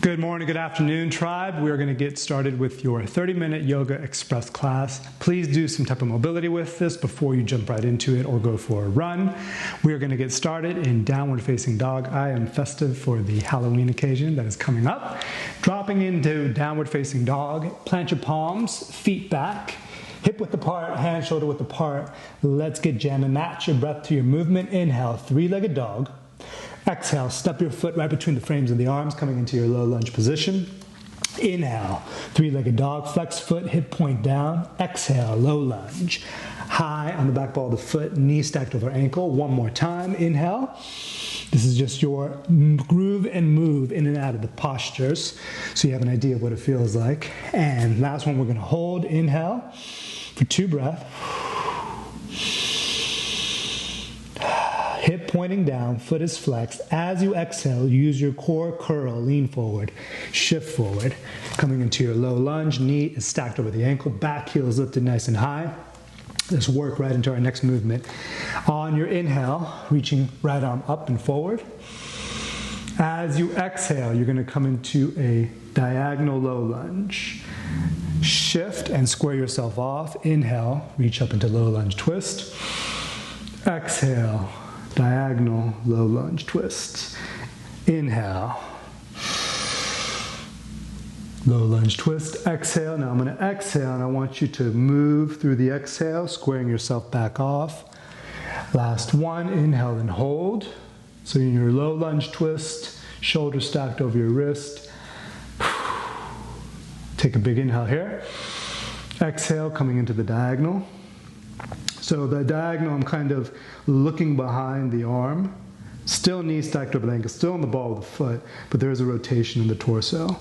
Good morning, good afternoon, tribe. We're going to get started with your 30-minute Yoga Express class. Please do some type of mobility with this before you jump right into it or go for a run. We are going to get started in downward facing dog. I am festive for the Halloween occasion that is coming up. Dropping into downward facing dog. Plant your palms, feet back, hip width apart, hand shoulder width apart. Let's get jamming. Match your breath to your movement. Inhale, three-legged dog. Exhale, step your foot right between the frames of the arms, coming into your low lunge position. Inhale, three-legged dog, flex foot, hip point down. Exhale, low lunge. High on the back ball of the foot, knee stacked over ankle. One more time, inhale. This is just your groove and move in and out of the postures, so you have an idea of what it feels like. And last one, we're gonna hold, inhale for 2 breaths. Hip pointing down, foot is flexed. As you exhale, use your core curl, lean forward, shift forward. Coming into your low lunge, knee is stacked over the ankle, back heel is lifted nice and high. Let's work right into our next movement. On your inhale, reaching right arm up and forward. As you exhale, you're gonna come into a diagonal low lunge. Shift and square yourself off. Inhale, reach up into low lunge twist. Exhale. Diagonal low lunge twist. Inhale. Low lunge twist. Exhale. Now I'm going to exhale and I want you to move through the exhale, squaring yourself back off. Last one. Inhale and hold. So in your low lunge twist, shoulders stacked over your wrist. Take a big inhale here. Exhale, coming into the diagonal. So the diagonal, I'm kind of looking behind the arm, still knee stacked over the ankle, still on the ball of the foot, but there is a rotation in the torso.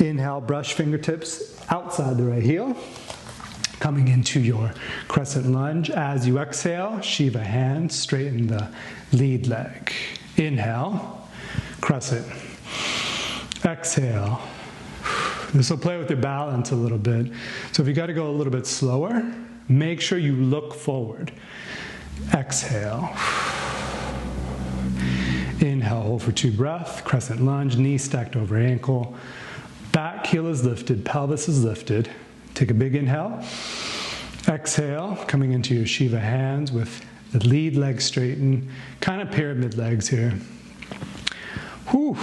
Inhale, brush fingertips outside the right heel, coming into your crescent lunge. As you exhale, Shiva hands, straighten the lead leg. Inhale, crescent. Exhale. This will play with your balance a little bit. So if you got to go a little bit slower, make sure you look forward. Exhale. Inhale, hold for 2 breaths. Crescent lunge, knee stacked over ankle. Back heel is lifted, pelvis is lifted. Take a big inhale. Exhale, coming into your Shiva hands with the lead leg straightened, kind of pyramid legs here. Whew.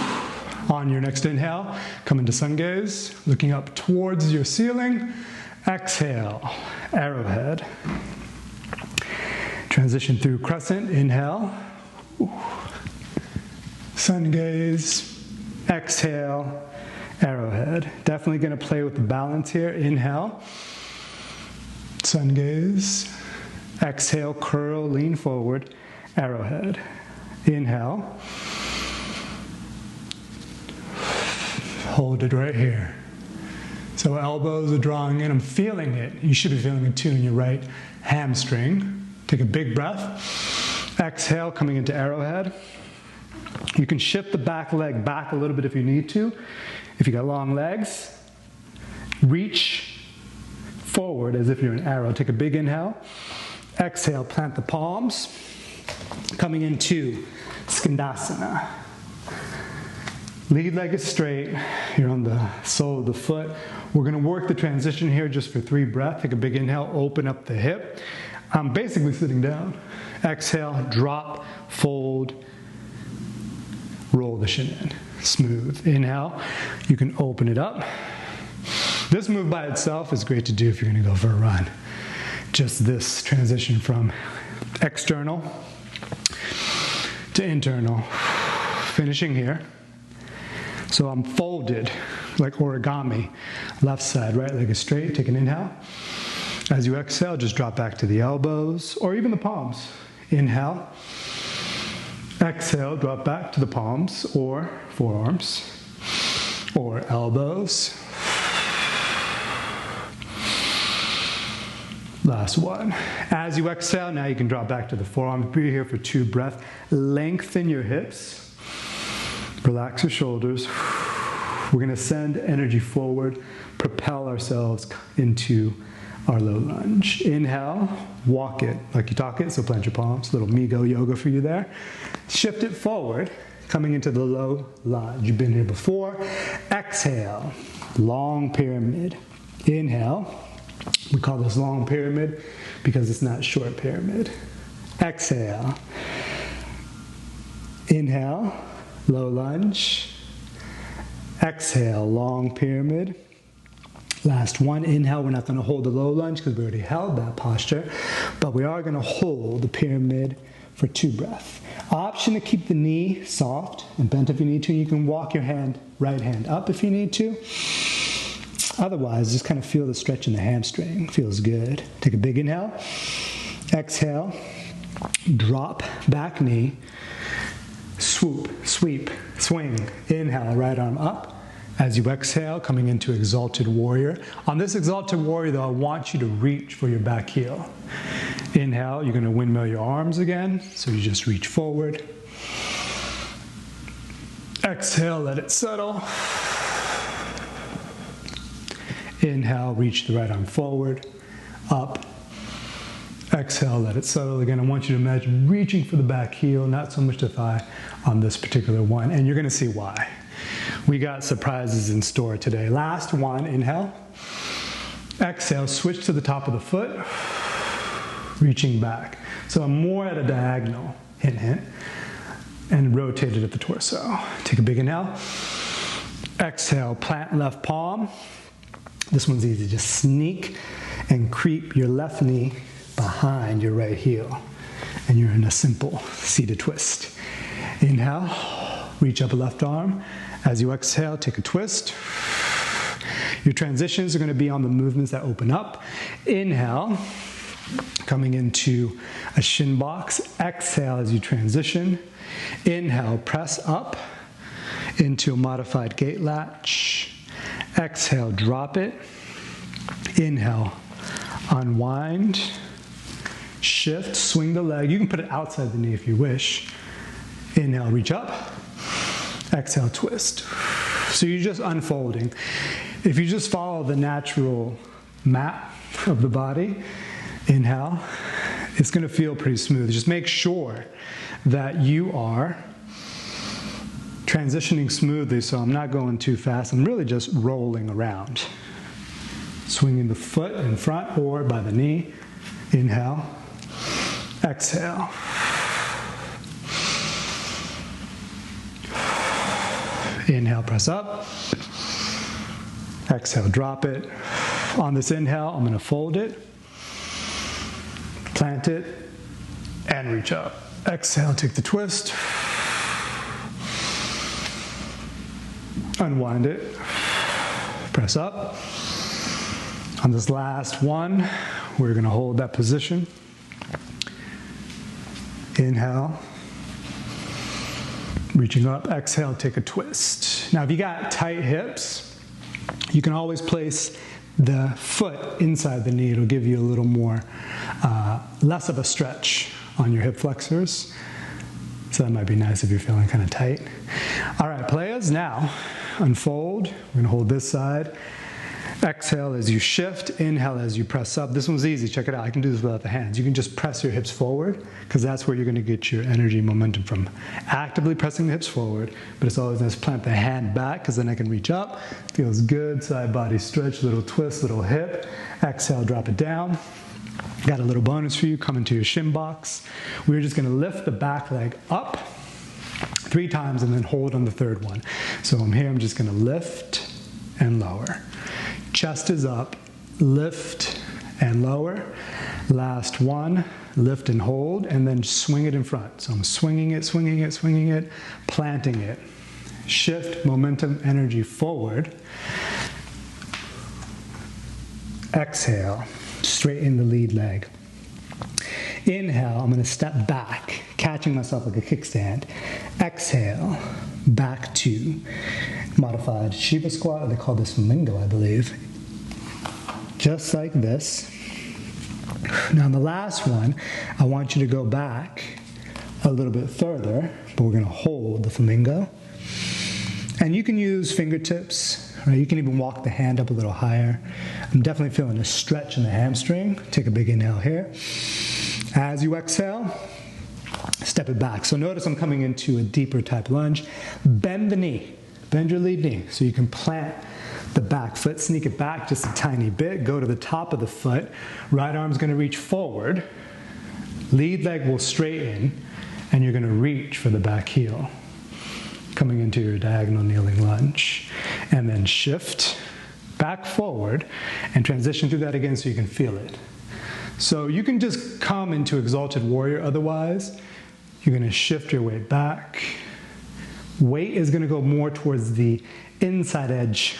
On your next inhale, come into sun gaze, looking up towards your ceiling. Exhale, arrowhead. Transition through crescent, inhale. Sun gaze, exhale, arrowhead. Definitely gonna play with the balance here. Inhale, sun gaze, exhale, curl, lean forward, arrowhead. Inhale. Hold it right here. So elbows are drawing in, I'm feeling it. You should be feeling it too in your right hamstring. Take a big breath. Exhale, coming into arrowhead. You can shift the back leg back a little bit if you need to. If you got long legs, reach forward as if you're an arrow. Take a big inhale. Exhale, plant the palms. Coming into Skandasana. Lead leg is straight. You're on the sole of the foot. We're going to work the transition here just for 3 breaths. Take a big inhale, open up the hip. I'm basically sitting down. Exhale, drop, fold, roll the shin in. Smooth. Inhale, you can open it up. This move by itself is great to do if you're going to go for a run. Just this transition from external to internal. Finishing here. So I'm folded like origami. Left side, right leg is straight. Take an inhale. As you exhale, just drop back to the elbows or even the palms. Inhale. Exhale, drop back to the palms or forearms or elbows. Last one. As you exhale, now you can drop back to the forearms. Be here for 2 breaths. Lengthen your hips. Relax your shoulders. We're going to send energy forward, propel ourselves into our low lunge. Inhale, walk it like you talk it, so plant your palms. Little Migo yoga for you there. Shift it forward, coming into the low lunge. You've been here before. Exhale, long pyramid. Inhale. We call this long pyramid because it's not short pyramid. Exhale. Inhale, low lunge. Exhale, long pyramid. Last one, inhale. We're not going to hold the low lunge because we already held that posture, but we are going to hold the pyramid for 2 breaths. Option to keep the knee soft and bent if you need to. You can walk your right hand up if you need to. Otherwise, just kind of feel the stretch in the hamstring. Feels good. Take a big inhale. Exhale. Drop back knee. Swoop, sweep, swing. Inhale, right arm up. As you exhale, coming into Exalted Warrior. On this Exalted Warrior, though, I want you to reach for your back heel. Inhale, you're going to windmill your arms again, so you just reach forward. Exhale, let it settle. Inhale, reach the right arm forward, up. Exhale, let it settle. Again, I want you to imagine reaching for the back heel, not so much the thigh on this particular one, and you're going to see why. We got surprises in store today. Last one, inhale. Exhale, switch to the top of the foot, reaching back. So I'm more at a diagonal, hint, hint, and rotated at the torso. Take a big inhale. Exhale, plant left palm. This one's easy. Just sneak and creep your left knee behind your right heel. And you're in a simple seated twist. Inhale, reach up a left arm. As you exhale, take a twist. Your transitions are going to be on the movements that open up. Inhale, coming into a shin box. Exhale as you transition. Inhale, press up into a modified gate latch. Exhale, drop it. Inhale, unwind. Shift, swing the leg. You can put it outside the knee if you wish. Inhale, reach up. Exhale, twist. So you're just unfolding. If you just follow the natural map of the body, inhale, it's going to feel pretty smooth. Just make sure that you are transitioning smoothly, so I'm not going too fast. I'm really just rolling around. Swinging the foot in front or by the knee. Inhale. Exhale. Inhale, press up. Exhale, drop it. On this inhale, I'm going to fold it, plant it, and reach up. Exhale, take the twist. Unwind it. Press up. On this last one, we're going to hold that position. Inhale. Reaching up, exhale, take a twist. Now, if you got tight hips, you can always place the foot inside the knee. It'll give you a little more, less of a stretch on your hip flexors. So that might be nice if you're feeling kind of tight. All right, players, now unfold. We're gonna hold this side. Exhale as you shift, inhale as you press up. This one's easy, check it out. I can do this without the hands. You can just press your hips forward because that's where you're gonna get your energy momentum from. Actively pressing the hips forward, but it's always nice to plant the hand back because then I can reach up. Feels good, side body stretch, little twist, little hip. Exhale, drop it down. Got a little bonus for you, come into your shin box. We're just gonna lift the back leg up 3 times and then hold on the third one. So I'm here, I'm just gonna lift and lower. Chest is up, lift and lower. Last one, lift and hold, and then swing it in front. So I'm swinging it, swinging it, swinging it, planting it. Shift, momentum, energy forward. Exhale, straighten the lead leg. Inhale, I'm gonna step back, catching myself like a kickstand. Exhale, back to modified Shiva squat. They call this flamingo, I believe. Just like this. Now on the last one, I want you to go back a little bit further, but we're gonna hold the flamingo. And you can use fingertips, right? You can even walk the hand up a little higher. I'm definitely feeling a stretch in the hamstring. Take a big inhale here. As you exhale, step it back. So notice I'm coming into a deeper type lunge. Bend the knee, bend your lead knee so you can plant the back foot, sneak it back just a tiny bit, go to the top of the foot. Right arm's gonna reach forward, lead leg will straighten, and you're gonna reach for the back heel. Coming into your diagonal kneeling lunge. And then shift back forward and transition through that again so you can feel it. So you can just come into exalted warrior otherwise. You're gonna shift your weight back. Weight is gonna go more towards the inside edge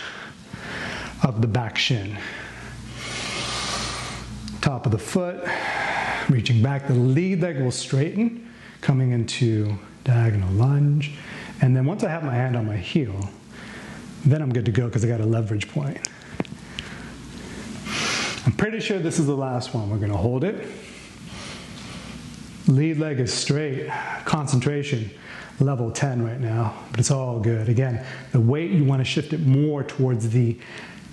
of the back shin. Top of the foot, reaching back. The lead leg will straighten, coming into diagonal lunge. And then once I have my hand on my heel, then I'm good to go because I got a leverage point. I'm pretty sure this is the last one. We're gonna hold it. Lead leg is straight. Concentration, level 10 right now, but it's all good. Again, the weight, you wanna shift it more towards the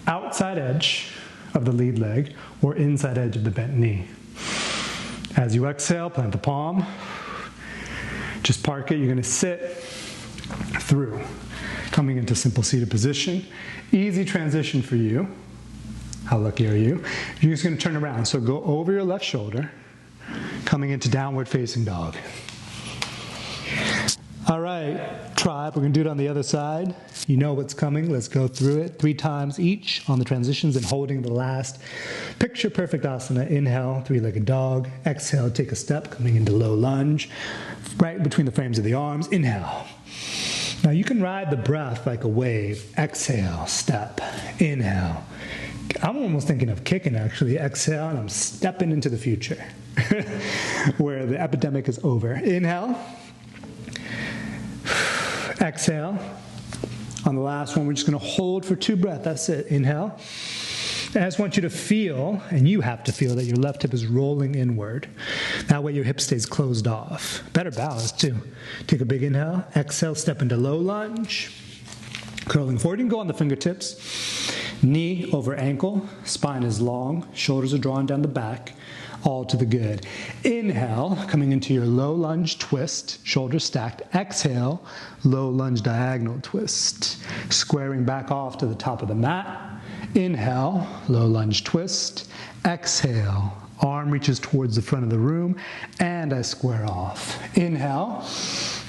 outside edge of the lead leg or inside edge of the bent knee. As you exhale, plant the palm. Just park it. You're gonna sit through, coming into simple seated position. Easy transition for you. How lucky are you? You're just gonna turn around. So go over your left shoulder, coming into downward facing dog. All right, tribe, we're gonna do it on the other side. You know what's coming, let's go through it 3 times each on the transitions and holding the last picture perfect asana. Inhale, 3-legged dog. Exhale, take a step, coming into low lunge, right between the frames of the arms. Inhale. Now you can ride the breath like a wave. Exhale, step, inhale. I'm almost thinking of kicking actually. Exhale, and I'm stepping into the future where the epidemic is over. Inhale. Exhale. On the last one, we're just gonna hold for 2 breaths. That's it. Inhale. And I just want you to feel, and you have to feel, that your left hip is rolling inward. That way your hip stays closed off. Better balance too. Take a big inhale. Exhale, step into low lunge. Curling forward. You can go on the fingertips. Knee over ankle. Spine is long. Shoulders are drawn down the back. All to the good. Inhale, coming into your low lunge twist. Shoulders stacked. Exhale, low lunge diagonal twist. Squaring back off to the top of the mat. Inhale, low lunge twist. Exhale, arm reaches towards the front of the room, and I square off. Inhale,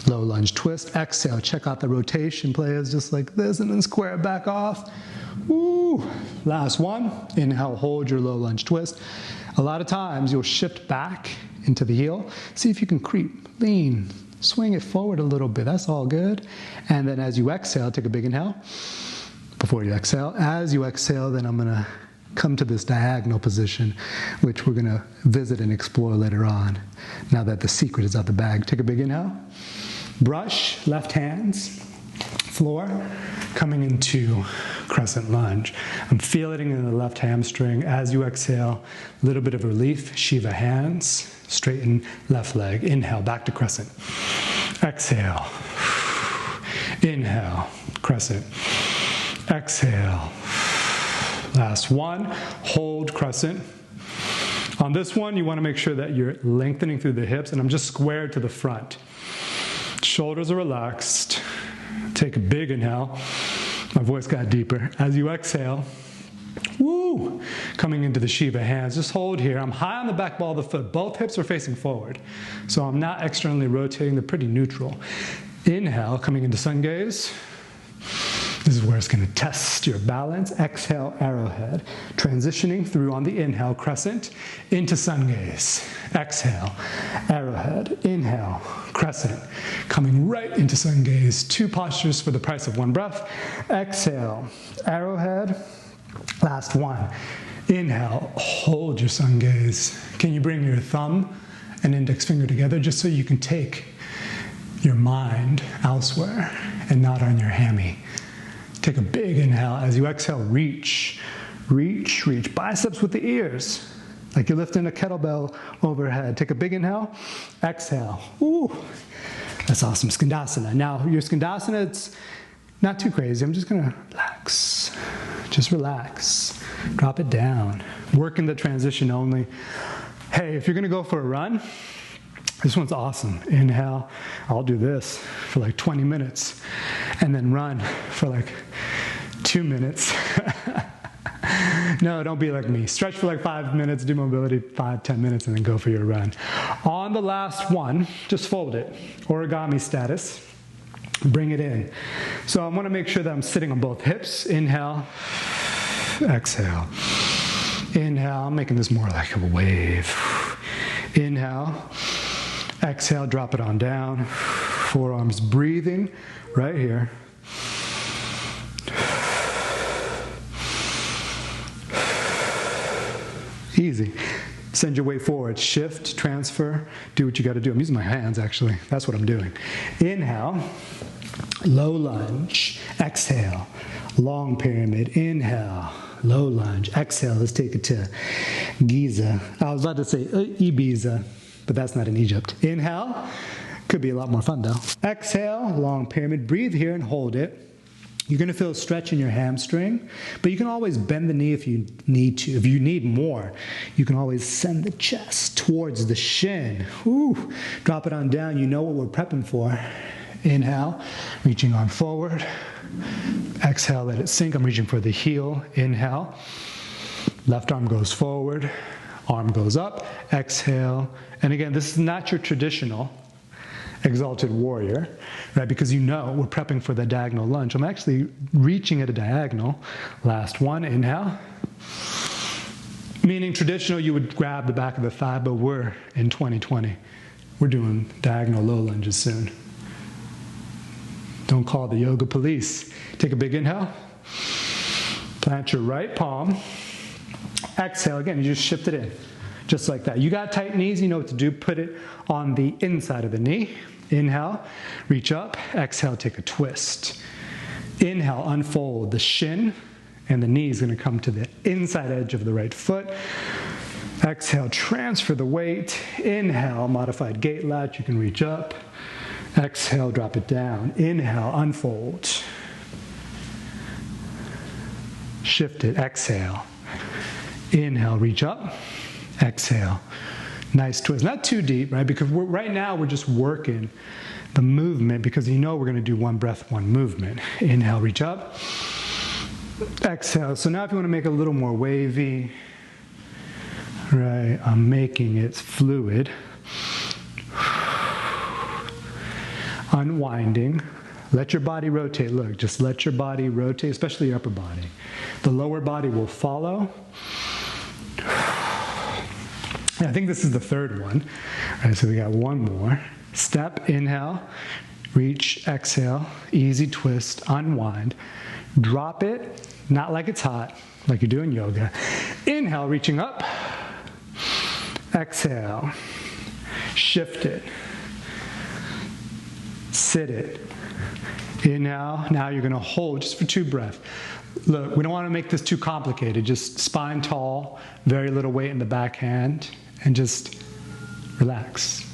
low lunge twist. Exhale, check out the rotation, players, just like this, and then square it back off. Woo! Last one. Inhale, hold your low lunge twist. A lot of times you'll shift back into the heel. See if you can creep, lean, swing it forward a little bit. That's all good. And then as you exhale, take a big inhale. Before you exhale, as you exhale, then I'm gonna come to this diagonal position, which we're gonna visit and explore later on, now that the secret is out the bag. Take a big inhale. Brush, left hands, floor, coming into crescent lunge. I'm feeling it in the left hamstring. As you exhale, a little bit of relief. Shiva hands, straighten left leg. Inhale, back to crescent. Exhale. Inhale, crescent. Exhale. Last one, hold crescent. On this one, you want to make sure that you're lengthening through the hips, and I'm just squared to the front. Shoulders are relaxed. Take a big inhale. My voice got deeper. As you exhale, woo, coming into the Shiva hands. Just hold here. I'm high on the back ball of the foot. Both hips are facing forward. So I'm not externally rotating. They're pretty neutral. Inhale, coming into sun gaze. This is where it's going to test your balance. Exhale, arrowhead. Transitioning through on the inhale, crescent, into sun gaze. Exhale, arrowhead. Inhale, crescent. Coming right into sun gaze. 2 postures for the price of 1 breath. Exhale, arrowhead. Last one. Inhale, hold your sun gaze. Can you bring your thumb and index finger together just so you can take your mind elsewhere and not on your hammy? Take a big inhale. As you exhale, reach, reach, reach. Biceps with the ears, like you're lifting a kettlebell overhead. Take a big inhale. Exhale. Ooh, that's awesome. Skandasana. Now, your Skandasana, it's not too crazy. I'm just going to relax. Just relax. Drop it down. Work in the transition only. Hey, if you're going to go for a run, This one's awesome. Inhale. I'll do this for like 20 minutes and then run for like 2 minutes. No, don't be like me. Stretch for like 5 minutes, do mobility 5-10 minutes, and then go for your run. On the last one, just fold it. Origami status. Bring it in. So I want to make sure that I'm sitting on both hips. Inhale. Exhale. Inhale. I'm making this more like a wave. Inhale. Exhale, drop it on down. Forearms breathing right here. Easy. Send your weight forward. Shift, transfer, do what you got to do. I'm using my hands, actually. That's what I'm doing. Inhale, low lunge. Exhale, long pyramid. Inhale, low lunge. Exhale, let's take it to Giza. I was about to say Ibiza, but that's not in Egypt. Inhale, could be a lot more fun though. Exhale, long pyramid. Breathe here and hold it. You're going to feel a stretch in your hamstring, but you can always bend the knee if you need to. If you need more, you can always send the chest towards the shin. Ooh, drop it on down. You know what we're prepping for. Inhale, reaching on forward. Exhale, let it sink. I'm reaching for the heel. Inhale. Left arm goes forward. Arm goes up. Exhale. And again, this is not your traditional exalted warrior, right? Because you know we're prepping for the diagonal lunge. I'm actually reaching at a diagonal. Last one, inhale. Meaning traditional, you would grab the back of the thigh, but we're in 2020. We're doing diagonal low lunges soon. Don't call the yoga police. Take a big inhale. Plant your right palm. Exhale, again, you just shift it in. Just like that. You got tight knees, you know what to do. Put it on the inside of the knee. Inhale, reach up. Exhale, take a twist. Inhale, unfold the shin, and the knee is going to come to the inside edge of the right foot. Exhale, transfer the weight. Inhale, modified gate latch. You can reach up. Exhale, drop it down. Inhale, unfold. Shift it. Exhale. Inhale, reach up. Exhale. Nice twist. Not too deep, right? Because right now we're just working the movement because you know we're going to do one breath, one movement. Inhale, reach up. Exhale. So now if you want to make it a little more wavy, right, I'm making it fluid. Unwinding. Let your body rotate. Look, just let your body rotate, especially your upper body. The lower body will follow. I think this is the third one. All right, so we got one more. Step, inhale, reach, exhale, easy twist, unwind. Drop it, not like it's hot, like you're doing yoga. Inhale, reaching up. Exhale, shift it. Sit it. Inhale, now you're going to hold just for 2 breaths. Look, we don't want to make this too complicated. Just spine tall, very little weight in the back hand, and just relax.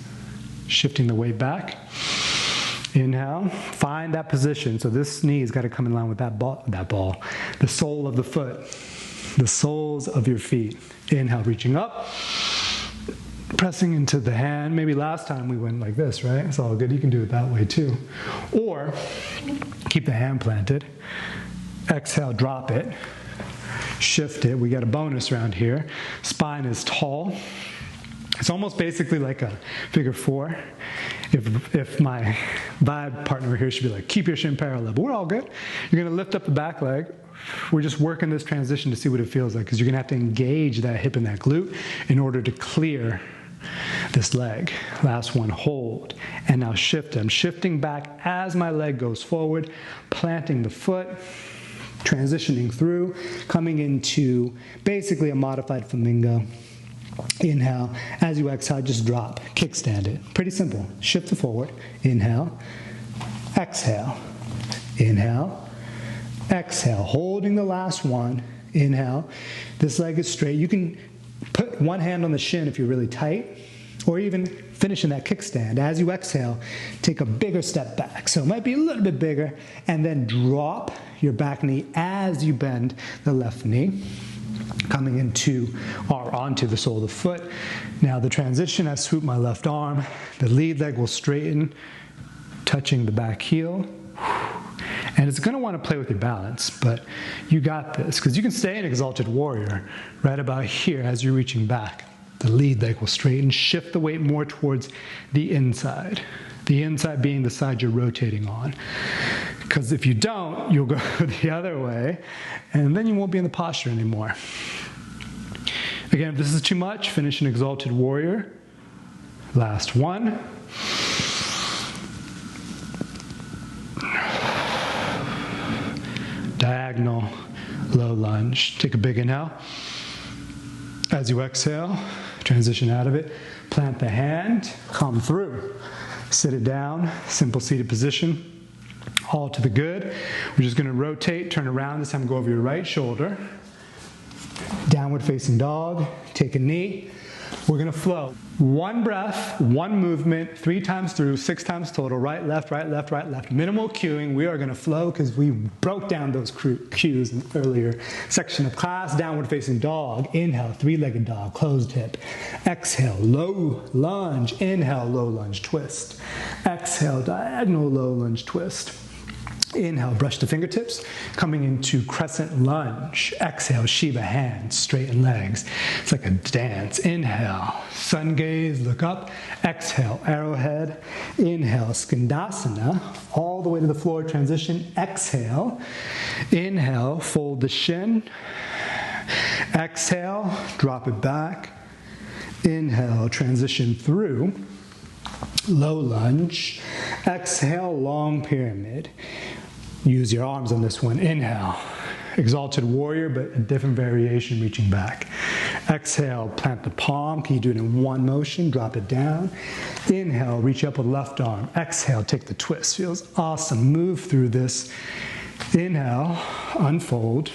Shifting the weight back. Inhale, find that position. So this knee's got to come in line with that ball, the sole of the foot, the soles of your feet. Inhale, reaching up, pressing into the hand. Maybe last time we went like this, right? It's all good. You can do it that way too. Or keep the hand planted. Exhale, drop it. Shift it. We got a bonus round here. Spine is tall. It's almost basically like a figure 4. If my vibe partner here should be like, keep your shin parallel, but we're all good. You're going to lift up the back leg. We're just working this transition to see what it feels like because you're going to have to engage that hip and that glute in order to clear this leg. Last one, hold. And now shift. I'm shifting back as my leg goes forward, planting the foot, transitioning through, coming into basically a modified flamingo. Inhale. As you exhale, just drop. Kickstand it. Pretty simple. Shift to forward. Inhale. Exhale. Inhale. Exhale. Holding the last one. Inhale. This leg is straight. You can put one hand on the shin if you're really tight, or even finish in that kickstand. As you exhale, take a bigger step back. So it might be a little bit bigger, and then drop your back knee as you bend the left knee. coming into or onto the sole of the foot. Now the transition, I swoop my left arm, the lead leg will straighten, touching the back heel. And it's gonna wanna play with your balance, but you got this, because you can stay in Exalted Warrior right about here as you're reaching back. The lead leg will straighten, shift the weight more towards the inside. The inside being the side you're rotating on. Because if you don't, you'll go the other way, and then you won't be in the posture anymore. Again, if this is too much, finish an Exalted Warrior. Last one. Diagonal, low lunge. Take a big inhale. As you exhale, transition out of it. Plant the hand, come through. Sit it down, simple seated position. All to the good. We're just going to rotate, turn around. This time go over your right shoulder. Downward facing dog. Take a knee. We're going to flow. One breath, one movement, 3 times through, 6 times total. Right, left, right, left, right, left. Minimal cueing. We are going to flow because we broke down those cues in the earlier section of class. Downward facing dog. Inhale, 3-legged dog, closed hip. Exhale, low lunge. Inhale, low lunge, twist. Exhale, diagonal low lunge, twist. Inhale, brush the fingertips, coming into crescent lunge. Exhale, Shiva hands, straighten legs. It's like a dance. Inhale, sun gaze, look up. Exhale, arrowhead. Inhale, Skandasana, all the way to the floor, transition. Exhale, inhale, fold the shin. Exhale, drop it back. Inhale, transition through. Low lunge. Exhale, long pyramid. Use your arms on this one. Inhale, Exalted Warrior, but a different variation, reaching back. Exhale, plant the palm. Can you do it in one motion? Drop it down. Inhale, reach up with left arm. Exhale, take the twist. Feels awesome. Move through this. Inhale, unfold.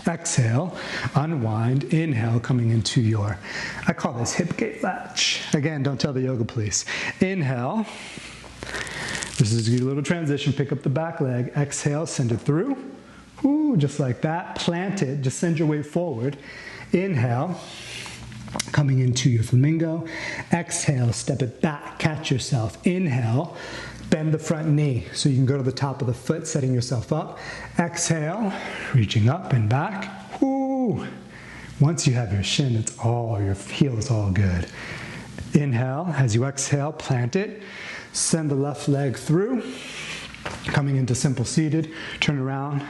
Exhale, unwind. Inhale, coming into your, I call this hip gate latch. Again, don't tell the yoga police. Inhale. This is a little transition. Pick up the back leg. Exhale, send it through. Ooh, just like that. Plant it. Just send your weight forward. Inhale, coming into your flamingo. Exhale, step it back. Catch yourself. Inhale, bend the front knee so you can go to the top of the foot, setting yourself up. Exhale, reaching up and back. Ooh. Once you have your shin, it's all, your heel is all good. Inhale, as you exhale, plant it. Send the left leg through, coming into simple seated, turn around,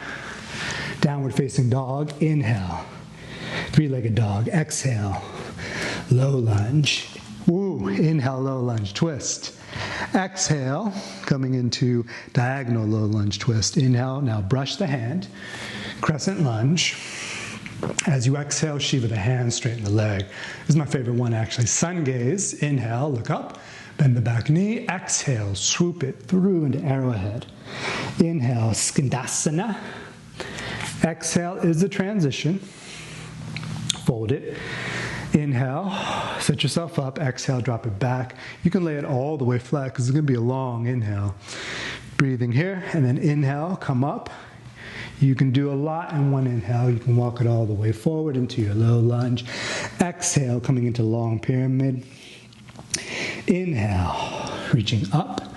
downward facing dog. Inhale, 3-legged dog. Exhale, low lunge. Woo, inhale, low lunge, twist. Exhale, coming into diagonal low lunge twist. Inhale, now brush the hand, crescent lunge. As you exhale, Shiva the hand, straighten the leg. This is my favorite one actually. Sun gaze, inhale, look up. Bend the back knee. Exhale, swoop it through into arrowhead. Inhale, Skandasana. Exhale is the transition. Fold it. Inhale, set yourself up. Exhale, drop it back. You can lay it all the way flat because it's going to be a long inhale. Breathing here, and then inhale, come up. You can do a lot in one inhale. You can walk it all the way forward into your low lunge. Exhale, coming into long pyramid. Inhale, reaching up.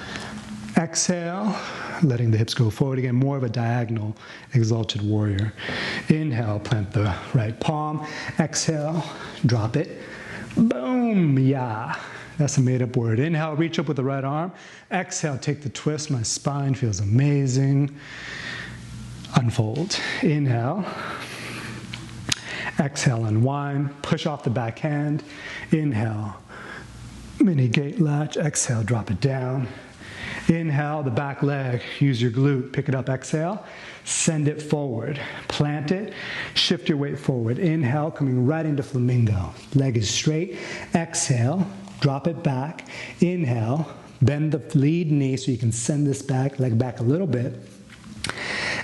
Exhale, letting the hips go forward again, more of a diagonal Exalted Warrior. Inhale, plant the right palm. Exhale, drop it. Boom, yeah. That's a made-up word. Inhale, reach up with the right arm. Exhale, take the twist. My spine feels amazing. Unfold. Inhale. Exhale, unwind. Push off the back hand. Inhale. Mini gate latch. Exhale, drop it down. Inhale, the back leg. Use your glute. Pick it up. Exhale. Send it forward. Plant it. Shift your weight forward. Inhale, coming right into flamingo. Leg is straight. Exhale. Drop it back. Inhale. Bend the lead knee so you can send this back, leg back a little bit.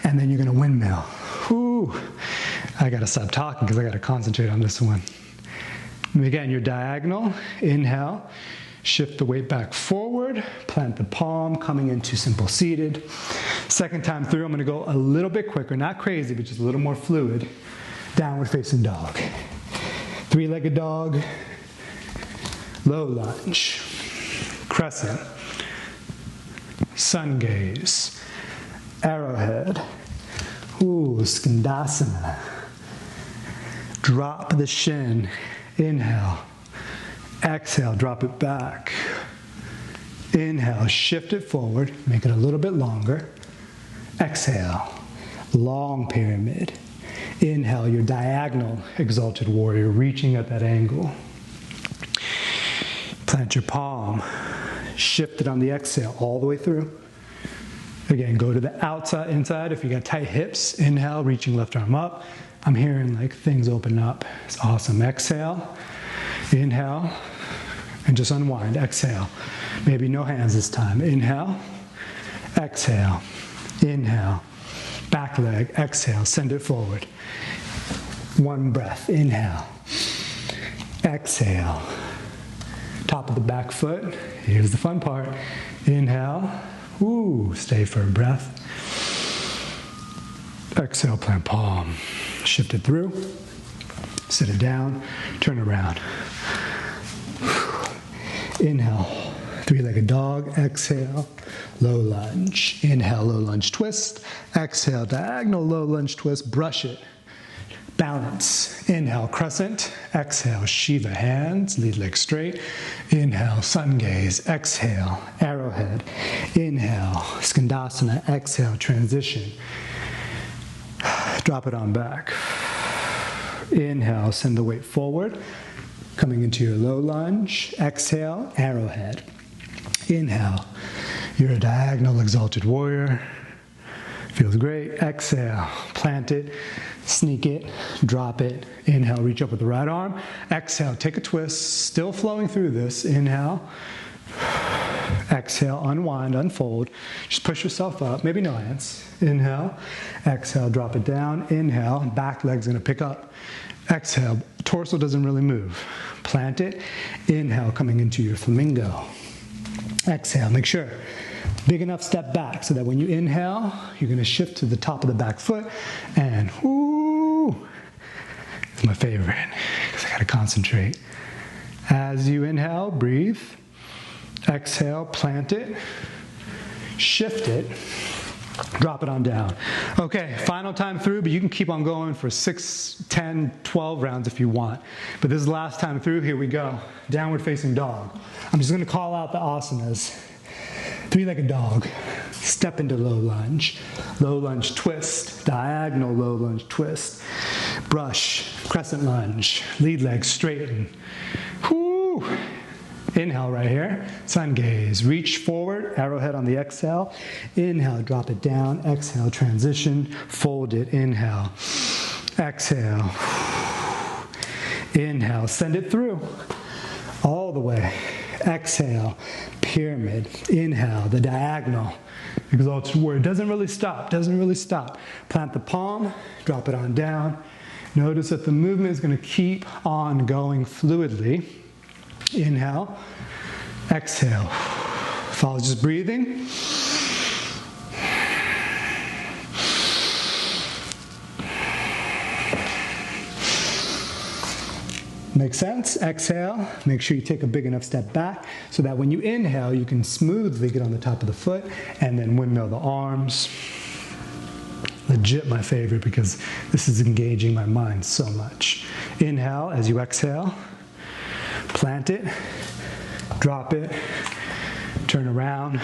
And then you're going to windmill. Whew. I got to stop talking because I got to concentrate on this one. And again, you're diagonal. Inhale. Shift the weight back forward. Plant the palm, coming into simple seated. Second time through, I'm going to go a little bit quicker. Not crazy, but just a little more fluid. Downward facing dog. Three-legged dog. Low lunge. Crescent. Sun gaze. Arrowhead. Ooh, Skandasana. Drop the shin. Inhale. Exhale, drop it back. Inhale, shift it forward, make it a little bit longer. Exhale, long pyramid. Inhale, your diagonal exalted warrior, reaching at that angle. Plant your palm, shift it on the exhale all the way through. Again, go to the outside, inside. If you got tight hips, inhale, reaching left arm up. I'm hearing like things open up. It's awesome. Exhale, inhale, and just unwind. Exhale. Maybe no hands this time. Inhale, exhale, inhale. Back leg, exhale, send it forward. One breath, inhale, exhale. Top of the back foot. Here's the fun part. Inhale. Ooh, stay for a breath. Exhale, plant palm. Shift it through. Sit it down. Turn around. Inhale. Three-legged dog. Exhale. Low lunge. Inhale, low lunge twist. Exhale, diagonal low lunge twist. Brush it. Balance. Inhale, crescent. Exhale, Shiva hands. Lead leg straight. Inhale, sun gaze. Exhale, arrowhead. Inhale, Skandasana. Exhale, transition. Drop it on back. Inhale, send the weight forward. Coming into your low lunge. Exhale, arrowhead. Inhale, you're a diagonal exalted warrior. Feels great. Exhale, plant it, sneak it, drop it. Inhale, reach up with the right arm. Exhale, take a twist, still flowing through this. Inhale, exhale, unwind, unfold. Just push yourself up, maybe no hands. Inhale, exhale, drop it down. Inhale, back leg's gonna pick up. Exhale, torso doesn't really move. Plant it. Inhale, coming into your flamingo. Exhale, make sure. Big enough step back so that when you inhale, you're gonna shift to the top of the back foot and whoo, it's my favorite because I gotta concentrate. As you inhale, breathe. Exhale, plant it, shift it, drop it on down. Okay, final time through, but you can keep on going for 6, 10, 12 rounds if you want. But this is the last time through, here we go. Downward facing dog. I'm just gonna call out the asanas. Three-legged dog, step into low lunge twist, diagonal low lunge twist, brush, crescent lunge, lead leg straighten. Whoo! Inhale right here, sun gaze, reach forward, arrowhead on the exhale. Inhale, drop it down, exhale, transition, fold it, inhale, exhale, inhale, send it through, all the way. Exhale, pyramid. Inhale, the diagonal. Exalted warrior. Doesn't really stop. Plant the palm, drop it on down. Notice that the movement is going to keep on going fluidly. Inhale, exhale. Follow just breathing. Make sense? Exhale. Make sure you take a big enough step back so that when you inhale, you can smoothly get on the top of the foot and then windmill the arms. Legit my favorite because this is engaging my mind so much. Inhale as you exhale. Plant it. Drop it. Turn around.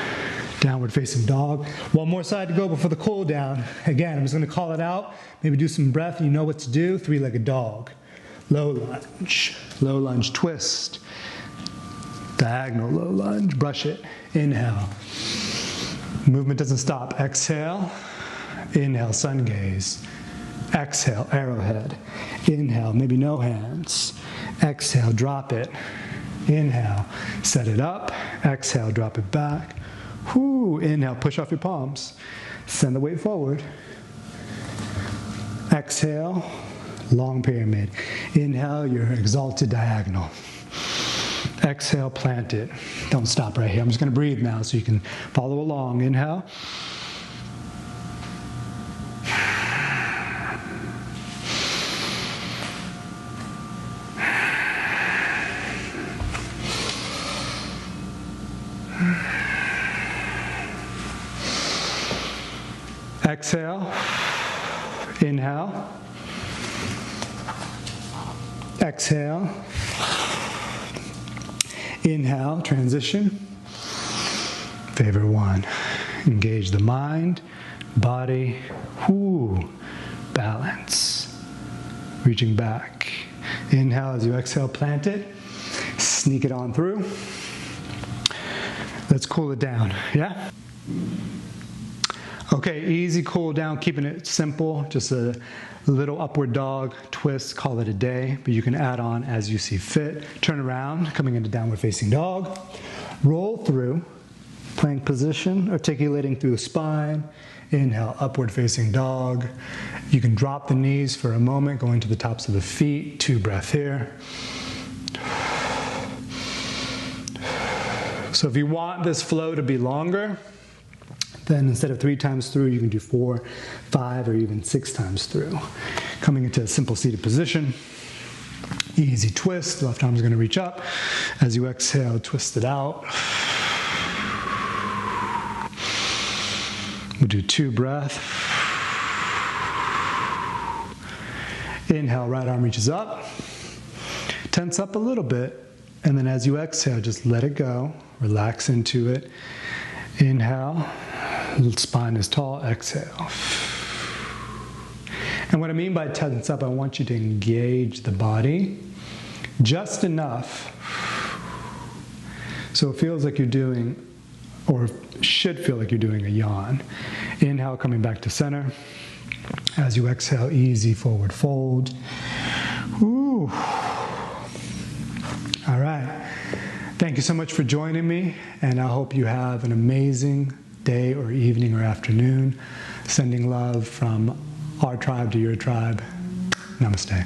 Downward facing dog. One more side to go before the cool down. Again, I'm just going to call it out. Maybe do some breath. You know what to do. Three-legged dog. Low lunge twist, diagonal low lunge, brush it, inhale. Movement doesn't stop. Exhale, inhale, sun gaze. Exhale, arrowhead. Inhale, maybe no hands. Exhale, drop it. Inhale, set it up. Exhale, drop it back. Whoo, inhale, push off your palms. Send the weight forward. Exhale. Long pyramid. Inhale, your exalted diagonal. Exhale, plant it. Don't stop right here. I'm just going to breathe now so you can follow along. Inhale. Exhale. Inhale. Exhale. Inhale, transition. Favorite one. Engage the mind, body, balance. Reaching back. Inhale as you exhale, plant it. Sneak it on through. Let's cool it down, yeah? Okay, easy cool down, keeping it simple. Just a little upward dog twist, call it a day, but you can add on as you see fit. Turn around, coming into downward facing dog. Roll through, plank position, articulating through the spine. Inhale, upward facing dog. You can drop the knees for a moment, going to the tops of the feet. 2 breaths here. So if you want this flow to be longer, then instead of 3 times through, you can do 4, 5, or even 6 times through. Coming into a simple seated position. Easy twist, left arm is going to reach up. As you exhale, twist it out. We'll do 2 breaths. Inhale, right arm reaches up. Tense up a little bit. And then as you exhale, just let it go. Relax into it. Inhale. Spine is tall. Exhale. And what I mean by tense up, I want you to engage the body just enough so it feels like you're doing, or should feel like you're doing a yawn. Inhale, coming back to center. As you exhale, easy forward fold. Ooh. All right. Thank you so much for joining me, and I hope you have an amazing day or evening or afternoon. Sending love from our tribe to your tribe. Namaste.